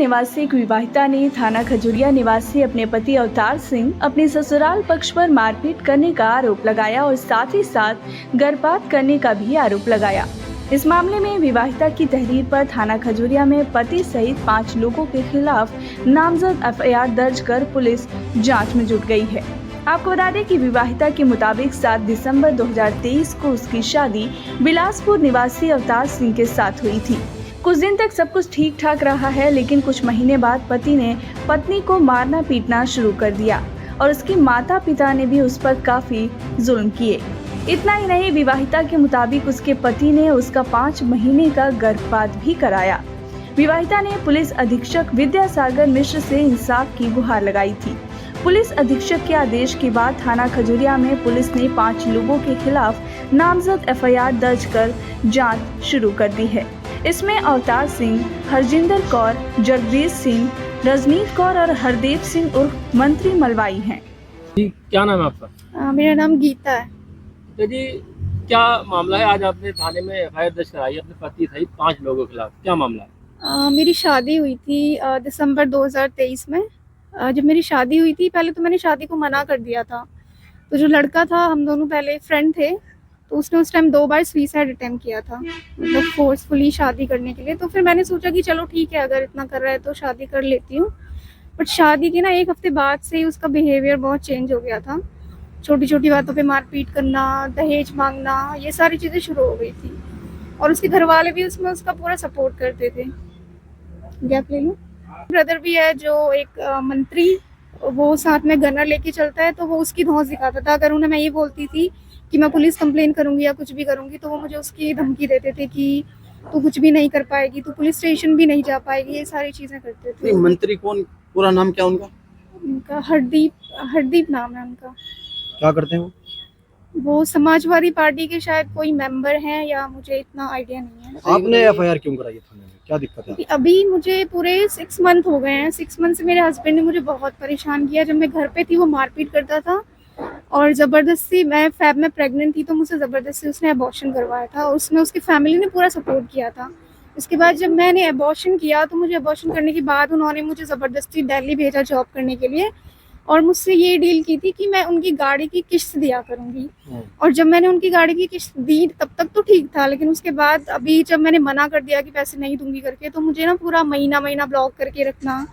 निवासी एक विवाहिता ने थाना खजुरिया निवासी अपने पति अवतार सिंह अपने ससुराल पक्ष पर मारपीट करने का आरोप लगाया और साथ ही साथ गर्भपात करने का भी आरोप लगाया। इस मामले में विवाहिता की तहरीर पर थाना खजुरिया में पति सहित 5 लोगों के खिलाफ नामजद एफआईआर दर्ज कर पुलिस जांच में जुट गई है। आपको बता दें कि विवाहिता के मुताबिक 7 दिसंबर 2023 को उसकी शादी बिलासपुर निवासी अवतार सिंह के साथ हुई थी। कुछ दिन तक सब कुछ ठीक ठाक रहा है, लेकिन कुछ महीने बाद पति ने पत्नी को मारना पीटना शुरू कर दिया और उसके माता पिता ने भी उस पर काफी जुल्म किए। इतना ही नहीं, विवाहिता के मुताबिक उसके पति ने उसका 5 महीने का गर्भपात भी कराया। विवाहिता ने पुलिस अधीक्षक विद्यासागर मिश्र से इंसाफ की गुहार लगाई थी। पुलिस अधीक्षक के आदेश के बाद थाना खजुरिया में पुलिस ने 5 लोगों के खिलाफ नामजद एफआईआर दर्ज कर जांच शुरू कर दी है। इसमें अवतार सिंह, हरजिंदर कौर, जगदीश सिंह, रजनीत कौर और हरदेव सिंह उर्फ मंत्री मलवाई हैं। जी, क्या नाम है आपका? मेरा नाम गीता है। तो जी, क्या मामला है? आज आपने थाने में एफआईआर दर्ज कराई अपने पति सहित 5 लोगों के खिलाफ, क्या मामला है? मेरी शादी हुई थी दिसंबर 2023 में। जब मेरी शादी हुई थी, पहले तो मैंने शादी को मना कर दिया था। तो जो लड़का था, हम दोनों पहले फ्रेंड थे, तो उसने उस टाइम 2 बार सुसाइड अटेम्प्ट किया था, मतलब फोर्सफुली शादी करने के लिए। तो फिर मैंने सोचा कि चलो ठीक है, अगर इतना कर रहा है तो शादी कर लेती हूँ। बट शादी के ना 1 हफ्ते बाद से ही उसका बिहेवियर बहुत चेंज हो गया था। छोटी छोटी बातों पे मारपीट करना, दहेज मांगना, ये सारी चीज़ें शुरू हो गई थी। और उसके घर वाले भी उसमें उसका पूरा सपोर्ट करते थे। गैप ले लूँ। ब्रदर भी है जो एक मंत्री, वो साथ में गनर लेके चलता है, तो वो उसकी धौंस दिखाता था। अगर उन्हें मैं ये बोलती थी कि मैं पुलिस कंप्लेन करूंगी या कुछ भी करूंगी, तो वो मुझे उसकी धमकी देते थे कि तू कुछ भी नहीं कर पाएगी, तू पुलिस स्टेशन भी नहीं जा पाएगी, ये सारी चीजें करते थे। मंत्री कौन, पूरा नाम क्या उनका? उनका हरदीप नाम है उनका। क्या करते हैं वो समाजवादी पार्टी के शायद कोई मेंबर हैं, या मुझे इतना आइडिया नहीं है। आपने एफआईआर क्यों कराई है थाने में, क्या दिक्कत है? अभी मुझे पूरे 6 मंथ हो गए हैं। 6 मंथ से मेरे हस्बैंड ने मुझे बहुत परेशान किया। जब मैं घर पे थी, वो मारपीट करता था और ज़बरदस्ती, मैं फेब में प्रेग्नेंट थी, तो मुझसे ज़बरदस्ती उसने अबॉर्शन करवाया था और उसमें उसकी फैमिली ने पूरा सपोर्ट किया था। उसके बाद जब मैंने अबॉर्शन किया, तो मुझे अबॉर्शन करने के बाद उन्होंने मुझे ज़बरदस्ती दिल्ली भेजा जॉब करने के लिए, और मुझसे ये डील की थी कि मैं उनकी गाड़ी की किस्त दिया करूँगी। और जब मैंने उनकी गाड़ी की किस्त दी, तब तक तो ठीक था, लेकिन उसके बाद अभी जब मैंने मना कर दिया कि पैसे नहीं दूंगी करके, तो मुझे ना पूरा महीना ब्लॉक करके रखना,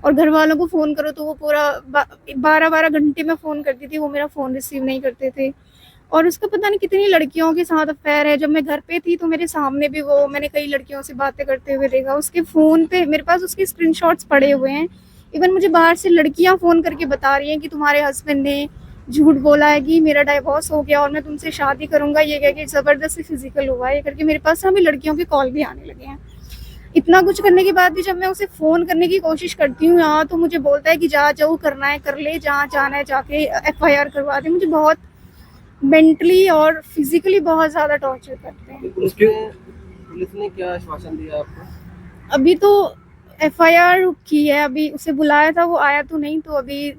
और घर वालों को फ़ोन करो तो वो पूरा 12 घंटे में फ़ोन करती थी, वो मेरा फ़ोन रिसीव नहीं करते थे। और उसका पता नहीं कितनी लड़कियों के साथ अफेयर है। जब मैं घर पे थी, तो मेरे सामने भी मैंने कई लड़कियों से बातें करते हुए देखा। उसके फ़ोन पे मेरे पास उसके स्क्रीनशॉट्स पड़े हुए हैं। इवन मुझे बाहर से लड़कियां फ़ोन करके बता रही हैं कि तुम्हारे हस्बैंड ने झूठ बोला है कि मेरा डाइवोर्स हो गया और मैं तुमसे शादी करूंगा, ये कह के ज़बरदस्ती फिजिकल हुआ है, ये करके मेरे पास अभी लड़कियों के कॉल भी आने लगे हैं। इतना कुछ करने के बाद भी जब मैं उसे फ़ोन करने की कोशिश करती हूँ यहाँ, तो मुझे बोलता है कि जा, जो करना है कर ले, जहाँ जाना है जाके एफआईआर करवा दे। मुझे बहुत मेंटली और फिजिकली बहुत ज़्यादा टॉर्चर करते हैं। पुलिस ने क्या आश्वासन दिया आपको? अभी तो एफआईआर की है, अभी उसे बुलाया था, वो आया तो नहीं, तो अभी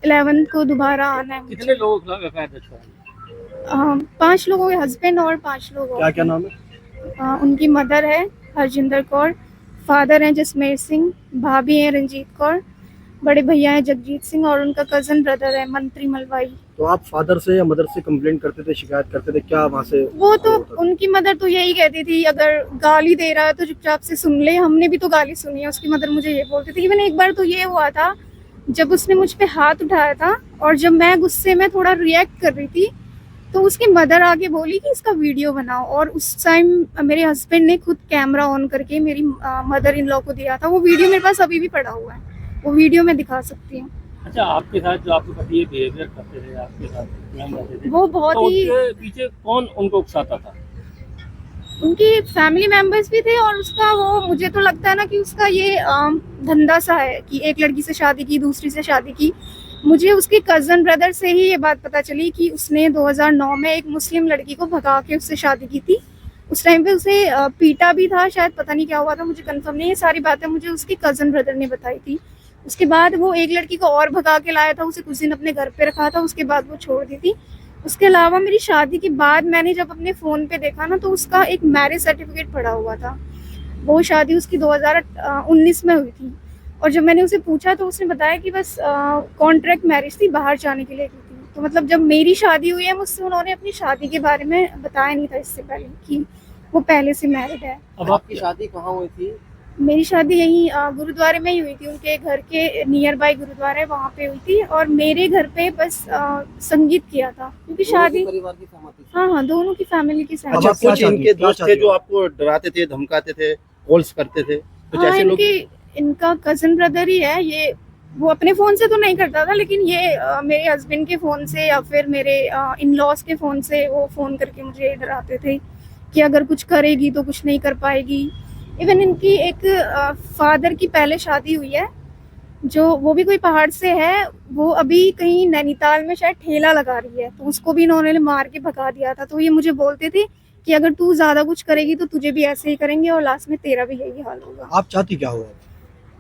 11 को दोबारा आना है। कितने लोगों के खिलाफ एफआईआर दर्ज कराई? 5 लोगों के हस्बैंड और 5 लोग। क्या नाम है? उनकी मदर है हरजिंदर कौर, फादर हैं जसमेर सिंह, भाभी हैं रंजीत कौर, बड़े भैया हैं जगजीत सिंह, और उनका कजन ब्रदर है मंत्री मलवाई। तो आप फादर से या मदर से कंप्लेंट करते थे, शिकायत करते थे क्या वहाँ से? वो तो उनकी मदर तो यही कहती थी, अगर गाली दे रहा है तो चुपचाप से सुन ले। हमने भी तो गाली सुनी है। उसकी मदर मुझे ये बोलती थी। इवन एक बार तो ये हुआ था, जब उसने मुझ पे हाथ उठाया था और जब मैं गुस्से में थोड़ा रिएक्ट कर रही थी, तो उसकी मदर आगे बोली कि इसका वीडियो बनाओ, और उस टाइम मेरे हस्बैंड ने खुद कैमरा ऑन करके मेरी मदर इन लॉ को दिया था। वो वीडियो मेरे पास अभी भी पड़ा हुआ है, वो वीडियो मैं दिखा सकती हूँ। अच्छा, आपके साथ जो आपके पति ये बिहेवियर करते थे, आपके साथ क्लेम करते थे, वो बहुत तो ही, उसके पीछे कौन उनको उकसाता था? उनकी फैमिली मेंबर्स भी थे, और उसका वो, मुझे तो लगता है ना कि उसका ये धंधा सा है कि एक लड़की से शादी की, दूसरी से शादी की। मुझे उसके कज़न ब्रदर से ही ये बात पता चली कि उसने 2009 में एक मुस्लिम लड़की को भगा के उससे शादी की थी। उस टाइम पे उसे पीटा भी था शायद, पता नहीं क्या हुआ था, मुझे कंफर्म नहीं। ये सारी बातें मुझे उसके कज़न ब्रदर ने बताई थी। उसके बाद वो एक लड़की को और भगा के लाया था, उसे कुछ दिन अपने घर पे रखा था, उसके बाद वो छोड़ दी थी। उसके अलावा मेरी शादी के बाद मैंने जब अपने फ़ोन पे देखा ना, तो उसका एक मैरिज सर्टिफिकेट पड़ा हुआ था। वो शादी उसकी 2019 में हुई थी। और जब मैंने उसे पूछा तो उसने बताया कि बस कॉन्ट्रैक्ट मैरिज थी, बाहर जाने के लिए की थी। तो मतलब जब मेरी शादी हुई है मुझसे उन्होंने अपनी शादी के बारे में बताया नहीं था इससे पहले कि वो पहले से मैरिड है। अब आपकी शादी कहाँ हुई थी? मेरी शादी यहीं गुरुद्वारे में ही हुई थी, उनके घर के नियर बाय गुरुद्वारा है, वहाँ पे हुई थी। और मेरे घर पे बस संगीत किया था क्योंकि शादी, परिवार की सहमति थी। हाँ हाँ, दोनों की फैमिली की अच्छा, सहमति। क्या कुछ चाहती इनके हो? क्या दोस्त थे चाहती जो हो? आपको डराते थे, धमकाते थे, कॉल्स करते थे, कुछ हाँ, ऐसे लोग? इनका कजन ब्रदर ही है ये। वो अपने फ़ोन से तो नहीं करता था, लेकिन ये मेरे हस्बैंड के फ़ोन से या फिर मेरे इन लॉज के फ़ोन से वो फ़ोन करके मुझे डराते थे कि अगर कुछ करेगी तो कुछ नहीं कर पाएगी। इवन इनकी एक फादर की पहले शादी हुई है, जो वो भी कोई पहाड़ से है, वो अभी कहीं नैनीताल में शायद ठेला लगा रही है, तो उसको भी इन्होंने मार के भगा दिया था। तो ये मुझे बोलते थे कि अगर तू ज़्यादा कुछ करेगी तो तुझे भी ऐसे ही करेंगे और लास्ट में तेरा भी यही हाल होगा। आप चाहती क्या हो?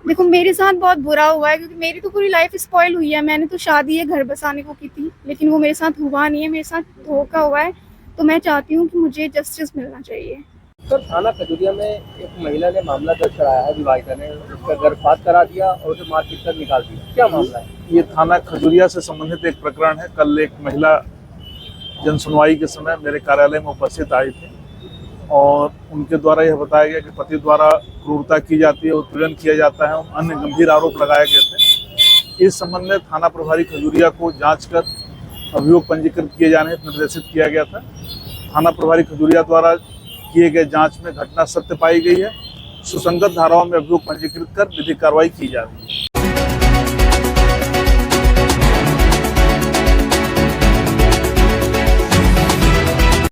देखो मेरे साथ बहुत बुरा हुआ है क्योंकि मेरी तो पूरी लाइफ स्पॉइल हुई है। मैंने तो शादी है घर बसाने को की थी, लेकिन वो मेरे साथ हुआ नहीं है, मेरे साथ धोखा हुआ है। तो मैं चाहती हूँ कि मुझे जस्टिस मिलना चाहिए। सर, थाना खजुरिया में एक महिला ने मामला दर्ज कराया है, विवाहिता ने उसका गर्भपात करा दिया और उसे मारपीट कर निकाल दिया। क्या मामला है? ये थाना खजुरिया से संबंधित एक प्रकरण है। कल एक महिला जन सुनवाई के समय मेरे कार्यालय में उपस्थित आई थी और उनके द्वारा यह बताया गया कि पति द्वारा क्रूरता की जाती है, उत्पीड़न किया जाता है और अन्य गंभीर आरोप लगाए गए थे। इस संबंध में थाना प्रभारी खजुरिया को जांच कर अभियोग पंजीकृत किए जाने हेतु निर्देशित किया गया था। थाना प्रभारी खजुरिया द्वारा किए गए जांच में घटना सत्य पाई गई है। सुसंगत धाराओं में अभियोग पंजीकृत कर विधिक कार्रवाई की जा रही है।